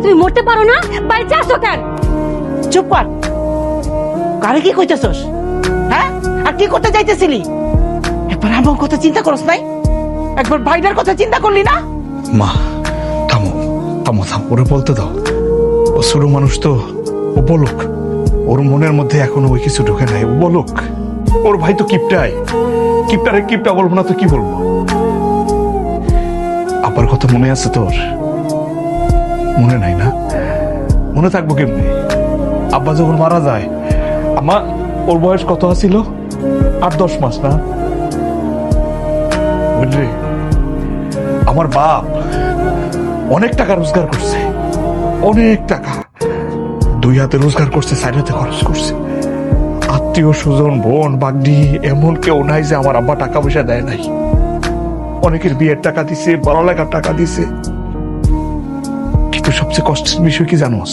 তুমি মরতে পারো না? বাইচে আছো কেন? চুপ কর। কারে কি কইতেছস? হ্যাঁ, আর কি করতে যাইতেছিলি? একবার আমার কথা চিন্তা করস নাই? একবার ভাইটার কথা চিন্তা করলি না? মা থামো থামো থামো, ওরে বলতে দাও। ও ছোট মানুষ তো, ও বলুক। ওর মনের মধ্যে এখনো ওই কিছু ঢুকে নাই, ও বলুক। ওর ভাই তো কিপটায়, কিপটারে কিপটা বলবো না তো কি বলবো? আব্বার কথা মনে আছে তোর? মনে নাই না? মনে থাকবো কেমনি? আব্বা যখন মারা যায়, আমার ওর বয়স কত আছিল? 8-10 মাস না? বুঝলি, আমার বাপ অনেক টাকা রোজগার করছে, অনেক টাকা। 2 হাতে রোজগার করছে, 4 হাতে খরচ করছে। আত্মীয় স্বজন, বোন বাগনি এমন কেউ নাই যে আমার আব্বা টাকা পয়সা দেয় নাই। অনেকের বিয়ের টাকা দিছে, পড়ালেখার টাকা দিছে। কিন্তু সবচেয়ে কষ্টের বিষয় কি জানোস?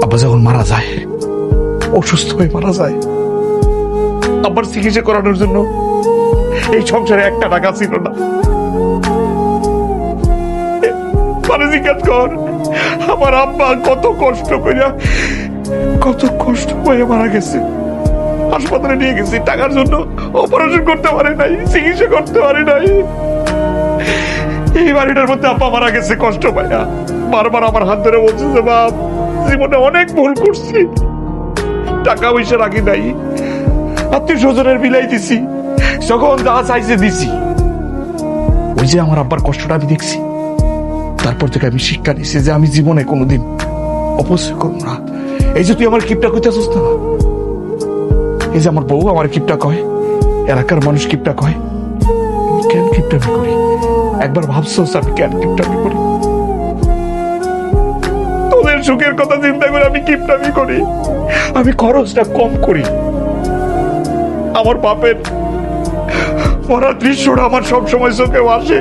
আব্বা যখন মারা যায়, অসুস্থ হয়ে মারা যায়, আব্বার চিকিৎসা করানোর জন্য এই সংসারে 1 টাকা ছিল না। মানে জিজ্ঞাসা কর, আমার আব্বা কত কষ্ট করে মারা গেছে। হাসপাতালে নিয়ে গেছি, টাকার জন্য অপারেশন করতে পারে নাই, চিকিৎসা করতে পারে নাই। এই বাড়িটার মধ্যে আব্বা মারা গেছে কষ্ট পাইয়া। বারবার আমার হাত ধরে বলছে যে বাপ, জীবনে অনেক ভুল করছি, টাকা পয়সা রাখি নাই, আত্মীয় স্বজনের বিলাই দিছি, যখন যা চাইছে দিছি। ওই যে আমার আব্বার কষ্টটা আমি দেখছি, তারপর থেকে আমি শিক্ষা নিছি যে আমি জীবনে কোনোদিন অপচয় করবো না। এই যে তুই আমার কিপটা কইতেছিস না, এই যে আমার বউ আমার কিপটা কয়, এলাকার মানুষ কিপটা কয়, আমি কেন কিপটামি করি? একবার ভাবছোস আমি কেন কিপটামি করি? তোদের সুখের কথা চিন্তা করে আমি কিপটামি করি। আমি খরচটা কম করি। আমার বাপের মরার দৃশ্যটা আমার সবসময় চোখে ভাসে,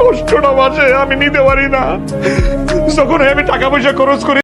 কষ্টটা ভাসে, আমি নিতে পারি না। যখন আমি টাকা পয়সা খরচ করি,